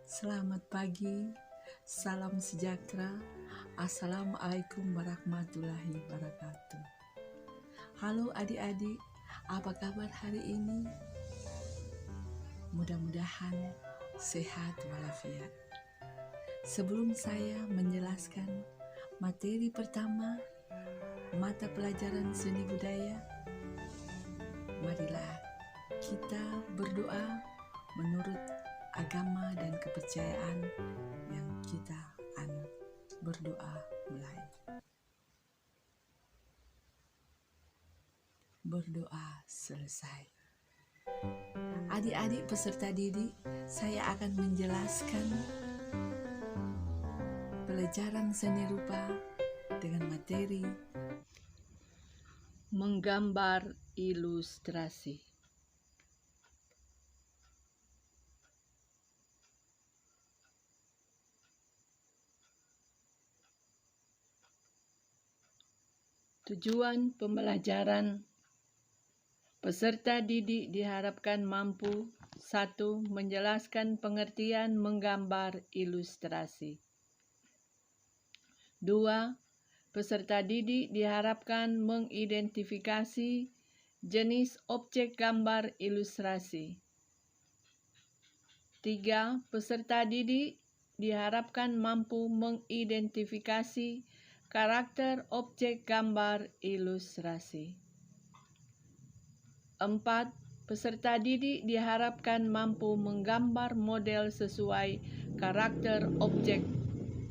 Selamat pagi, salam sejahtera, Assalamualaikum warahmatullahi wabarakatuh. Halo adik-adik, apa kabar hari ini? Mudah-mudahan sehat walafiat. Sebelum saya menjelaskan materi pertama, mata pelajaran seni budaya, marilah kita berdoa menurut agama dan kepercayaan yang kita anut. Berdoa mulai. Berdoa selesai. Adik-adik peserta didik, saya akan menjelaskan pelajaran seni rupa dengan materi menggambar ilustrasi. Tujuan pembelajaran peserta didik diharapkan mampu 1. Menjelaskan pengertian menggambar ilustrasi. 2. Peserta didik diharapkan mengidentifikasi jenis objek gambar ilustrasi. 3. Peserta didik diharapkan mampu mengidentifikasi karakter objek gambar ilustrasi. 4. Peserta didik diharapkan mampu menggambar model sesuai karakter objek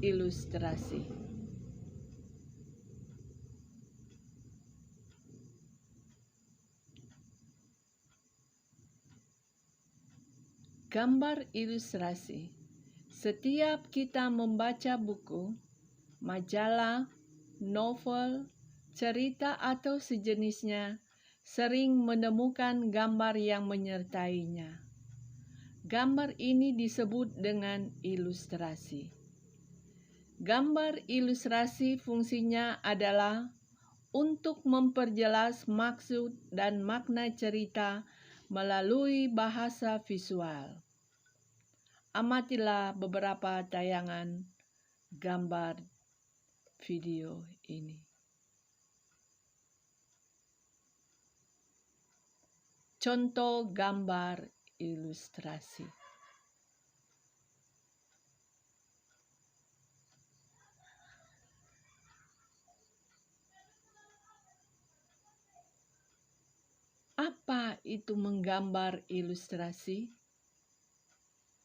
ilustrasi. Gambar ilustrasi. Setiap kita membaca buku, majalah, novel, cerita atau sejenisnya, sering menemukan gambar yang menyertainya. Gambar ini disebut dengan ilustrasi. Gambar ilustrasi fungsinya adalah untuk memperjelas maksud dan makna cerita melalui bahasa visual. Amatilah beberapa tayangan gambar video ini. Contoh gambar ilustrasi. Apa itu menggambar ilustrasi?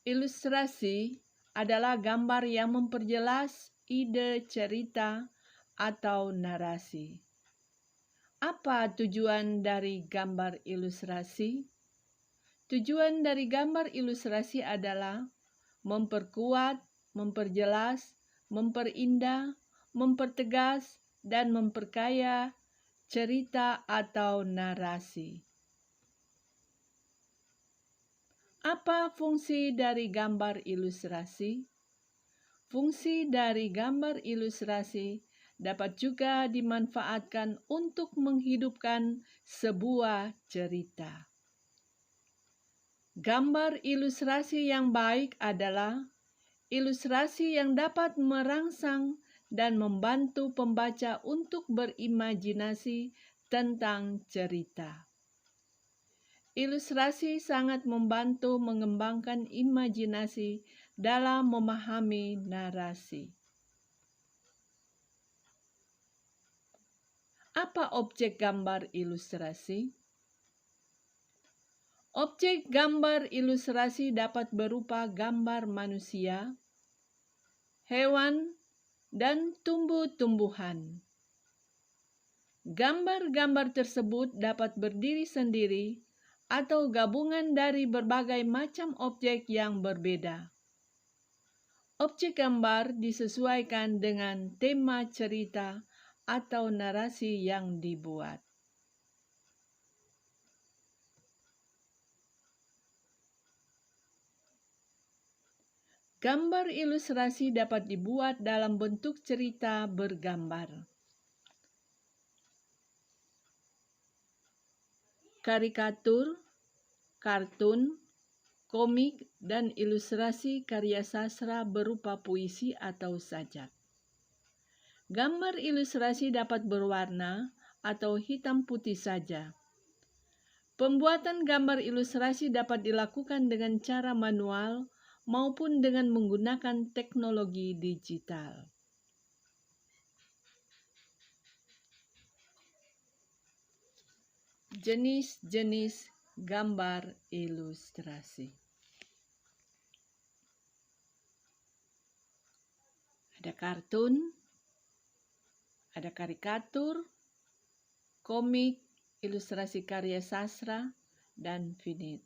Ilustrasi adalah gambar yang memperjelas ide cerita atau narasi. Apa tujuan dari gambar ilustrasi? Tujuan dari gambar ilustrasi adalah memperkuat, memperjelas, memperindah, mempertegas, dan memperkaya cerita atau narasi. Apa fungsi dari gambar ilustrasi? Fungsi dari gambar ilustrasi dapat juga dimanfaatkan untuk menghidupkan sebuah cerita. Gambar ilustrasi yang baik adalah ilustrasi yang dapat merangsang dan membantu pembaca untuk berimajinasi tentang cerita. Ilustrasi sangat membantu mengembangkan imajinasi dalam memahami narasi. Apa objek gambar ilustrasi? Objek gambar ilustrasi dapat berupa gambar manusia, hewan, dan tumbuh-tumbuhan. Gambar-gambar tersebut dapat berdiri sendiri atau gabungan dari berbagai macam objek yang berbeda. Objek gambar disesuaikan dengan tema cerita atau narasi yang dibuat. Gambar ilustrasi dapat dibuat dalam bentuk cerita bergambar. Karikatur, kartun, komik, dan ilustrasi karya sastra berupa puisi atau sajak. Gambar ilustrasi dapat berwarna atau hitam putih saja. Pembuatan gambar ilustrasi dapat dilakukan dengan cara manual maupun dengan menggunakan teknologi digital. Jenis-jenis gambar ilustrasi. Ada kartun, ada karikatur, komik, ilustrasi karya sastra, dan vignette.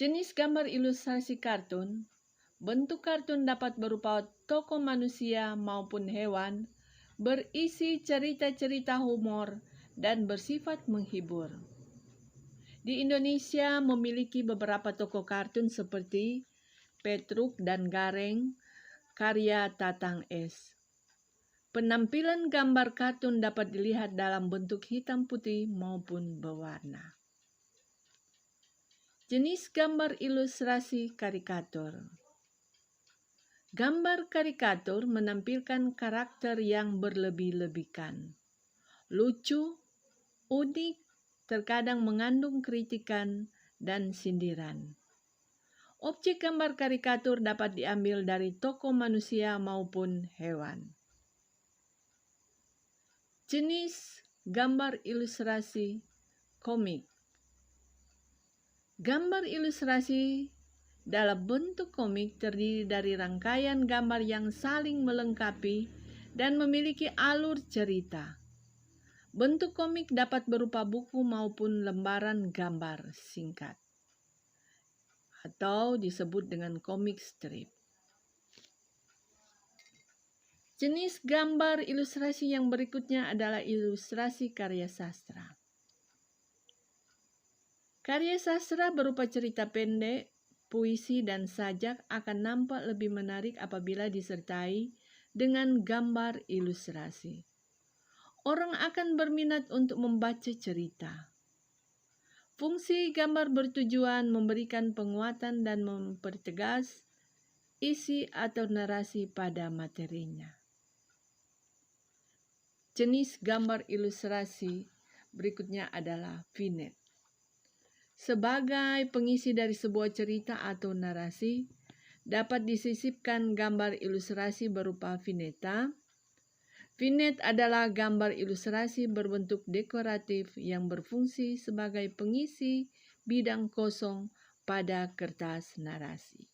Jenis gambar ilustrasi kartun. Bentuk kartun dapat berupa tokoh manusia maupun hewan, berisi cerita-cerita humor, dan bersifat menghibur. Di Indonesia memiliki beberapa tokoh kartun seperti Petruk dan Gareng, karya Tatang S. Penampilan gambar kartun dapat dilihat dalam bentuk hitam putih maupun berwarna. Jenis gambar ilustrasi karikatur. Gambar karikatur menampilkan karakter yang berlebih-lebihkan, lucu, unik, terkadang mengandung kritikan dan sindiran. Objek gambar karikatur dapat diambil dari tokoh manusia maupun hewan. Jenis gambar ilustrasi komik. Gambar ilustrasi dalam bentuk komik terdiri dari rangkaian gambar yang saling melengkapi dan memiliki alur cerita. Bentuk komik dapat berupa buku maupun lembaran gambar singkat, atau disebut dengan komik strip. Jenis gambar ilustrasi yang berikutnya adalah ilustrasi karya sastra. Karya sastra berupa cerita pendek, puisi, dan sajak akan nampak lebih menarik apabila disertai dengan gambar ilustrasi. Orang akan berminat untuk membaca cerita. Fungsi gambar bertujuan memberikan penguatan dan mempertegas isi atau narasi pada materinya. Jenis gambar ilustrasi berikutnya adalah vignette. Sebagai pengisi dari sebuah cerita atau narasi, dapat disisipkan gambar ilustrasi berupa vignette. Vignette adalah gambar ilustrasi berbentuk dekoratif yang berfungsi sebagai pengisi bidang kosong pada kertas narasi.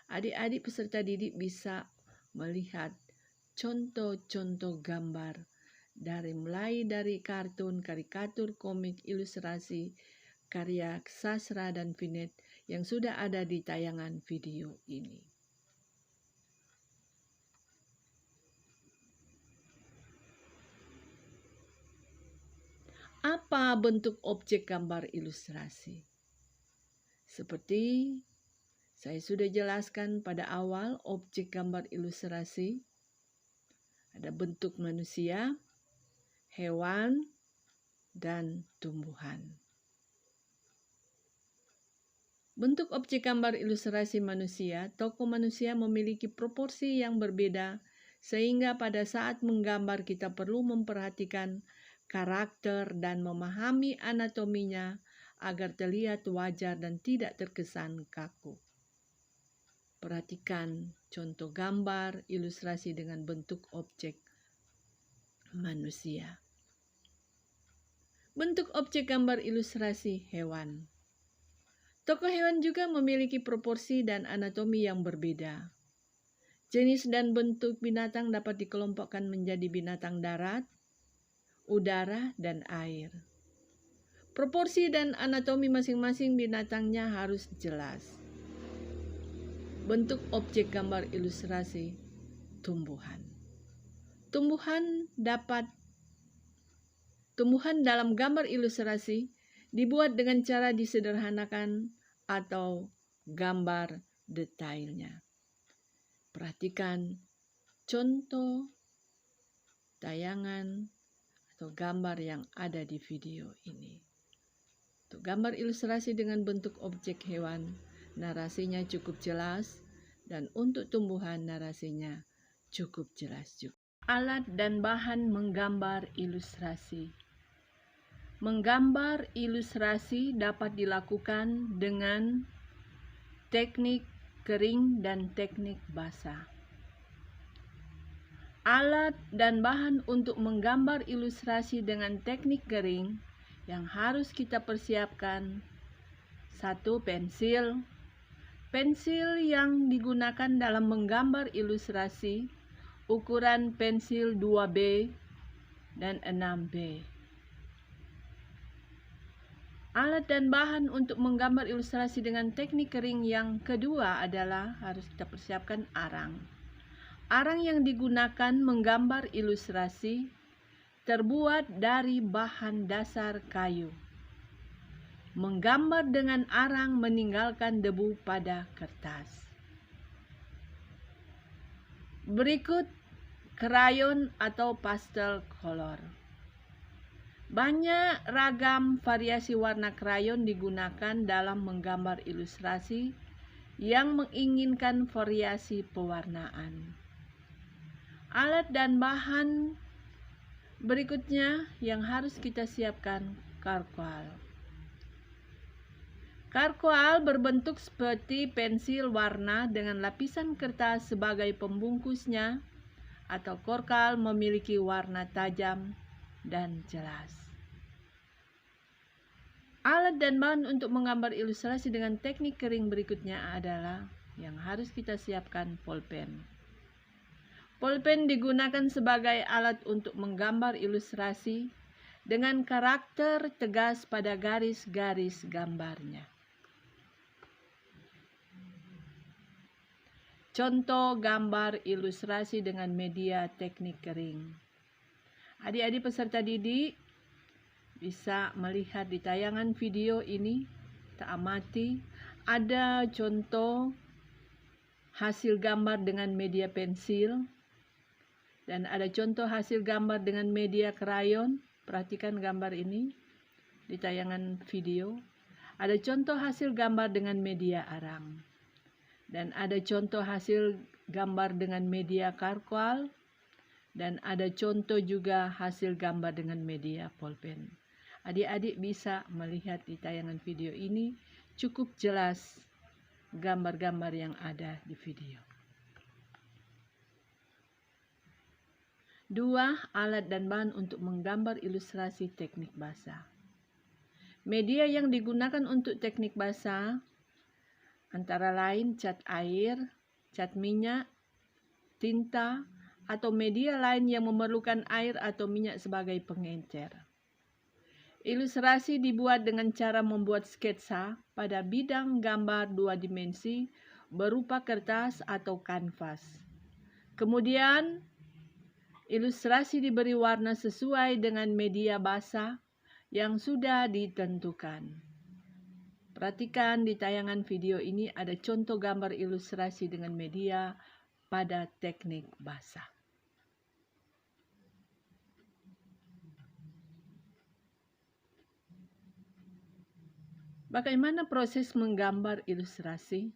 Adik-adik peserta didik bisa melihat contoh-contoh gambar mulai dari kartun, karikatur, komik, ilustrasi, karya sastra, dan vignette yang sudah ada di tayangan video ini. Apa bentuk objek gambar ilustrasi? Seperti saya sudah jelaskan pada awal, objek gambar ilustrasi ada bentuk manusia, hewan, dan tumbuhan. Bentuk objek gambar ilustrasi manusia, tokoh manusia memiliki proporsi yang berbeda, sehingga pada saat menggambar kita perlu memperhatikan karakter dan memahami anatominya agar terlihat wajar dan tidak terkesan kaku. Perhatikan contoh gambar ilustrasi dengan bentuk objek manusia. Bentuk objek gambar ilustrasi hewan. Tokoh hewan juga memiliki proporsi dan anatomi yang berbeda. Jenis dan bentuk binatang dapat dikelompokkan menjadi binatang darat, udara, dan air. Proporsi dan anatomi masing-masing binatangnya harus jelas. Bentuk objek gambar ilustrasi tumbuhan. Tumbuhan dalam gambar ilustrasi dibuat dengan cara disederhanakan atau gambar detailnya. Perhatikan contoh tayangan atau gambar yang ada di video ini. Untuk gambar ilustrasi dengan bentuk objek hewan, narasinya cukup jelas, dan untuk tumbuhan narasinya cukup jelas juga. Alat dan bahan menggambar ilustrasi. Menggambar ilustrasi dapat dilakukan dengan teknik kering dan teknik basah. Alat dan bahan untuk menggambar ilustrasi dengan teknik kering yang harus kita persiapkan: 1. Pensil. Pensil yang digunakan dalam menggambar ilustrasi ukuran pensil 2B dan 6B. Alat dan bahan untuk menggambar ilustrasi dengan teknik kering yang kedua adalah harus kita persiapkan arang. Arang yang digunakan menggambar ilustrasi terbuat dari bahan dasar kayu. Menggambar dengan arang meninggalkan debu pada kertas. Berikut krayon atau pastel color. Banyak ragam variasi warna krayon digunakan dalam menggambar ilustrasi yang menginginkan variasi pewarnaan. Alat dan bahan berikutnya yang harus kita siapkan: karkual. Karkual berbentuk seperti pensil warna dengan lapisan kertas sebagai pembungkusnya, atau karkual memiliki warna tajam dan jelas. Alat dan bahan untuk menggambar ilustrasi dengan teknik kering berikutnya adalah yang harus kita siapkan: pulpen. Pulpen digunakan sebagai alat untuk menggambar ilustrasi dengan karakter tegas pada garis-garis gambarnya. Contoh gambar ilustrasi dengan media teknik kering. Adik-adik peserta didik bisa melihat di tayangan video ini, kita amati ada contoh hasil gambar dengan media pensil, dan ada contoh hasil gambar dengan media krayon. Perhatikan gambar ini di tayangan video. Ada contoh hasil gambar dengan media arang. Dan ada contoh hasil gambar dengan media karkual. Dan ada contoh juga hasil gambar dengan media pulpen. Adik-adik bisa melihat di tayangan video ini cukup jelas gambar-gambar yang ada di video. 2. Alat dan bahan untuk menggambar ilustrasi teknik basah. Media yang digunakan untuk teknik basah antara lain cat air, cat minyak, tinta, atau media lain yang memerlukan air atau minyak sebagai pengencer. Ilustrasi dibuat dengan cara membuat sketsa pada bidang gambar 2 dimensi berupa kertas atau kanvas. Kemudian ilustrasi diberi warna sesuai dengan media basah yang sudah ditentukan. Perhatikan di tayangan video ini ada contoh gambar ilustrasi dengan media pada teknik basah. Bagaimana proses menggambar ilustrasi?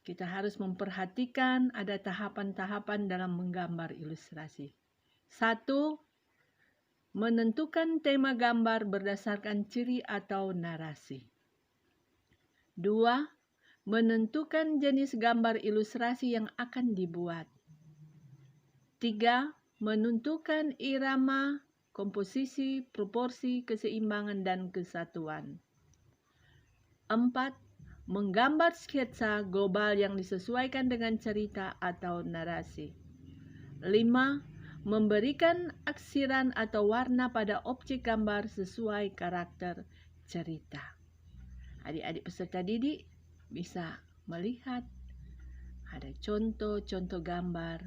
Kita harus memperhatikan ada tahapan-tahapan dalam menggambar ilustrasi. 1. Menentukan tema gambar berdasarkan ciri atau narasi. 2. Menentukan jenis gambar ilustrasi yang akan dibuat. 3. Menentukan irama, komposisi, proporsi, keseimbangan, dan kesatuan. 4. Menggambar sketsa global yang disesuaikan dengan cerita atau narasi. 5. Memberikan aksiran atau warna pada objek gambar sesuai karakter cerita. Adik-adik peserta didik bisa melihat ada contoh-contoh gambar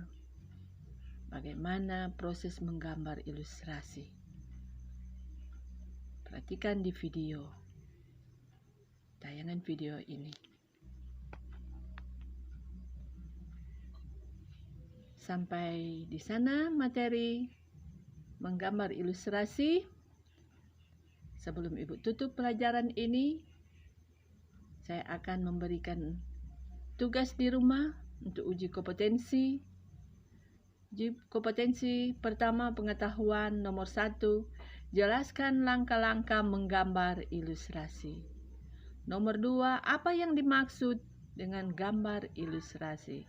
bagaimana proses menggambar ilustrasi. Perhatikan di video, tayangan video ini. Sampai di sana materi menggambar ilustrasi. Sebelum Ibu tutup pelajaran ini, saya akan memberikan tugas di rumah untuk uji kompetensi. Uji kompetensi pertama, pengetahuan nomor 1, jelaskan langkah-langkah menggambar ilustrasi. Nomor 2, apa yang dimaksud dengan gambar ilustrasi.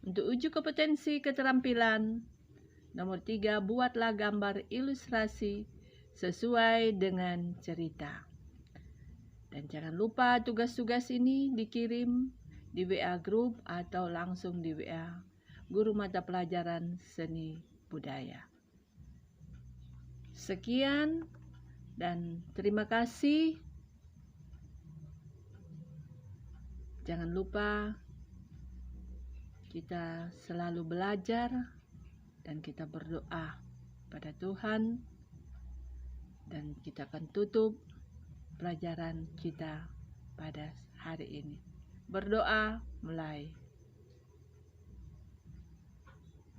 Untuk uji kompetensi keterampilan, nomor 3, buatlah gambar ilustrasi sesuai dengan cerita. Dan jangan lupa tugas-tugas ini dikirim di WA Group atau langsung di WA Guru Mata Pelajaran Seni Budaya. Sekian dan terima kasih. Jangan lupa kita selalu belajar dan kita berdoa pada Tuhan, dan kita akan tutup pelajaran kita pada hari ini. Berdoa mulai.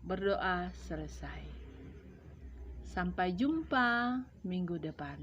Berdoa selesai. Sampai jumpa minggu depan.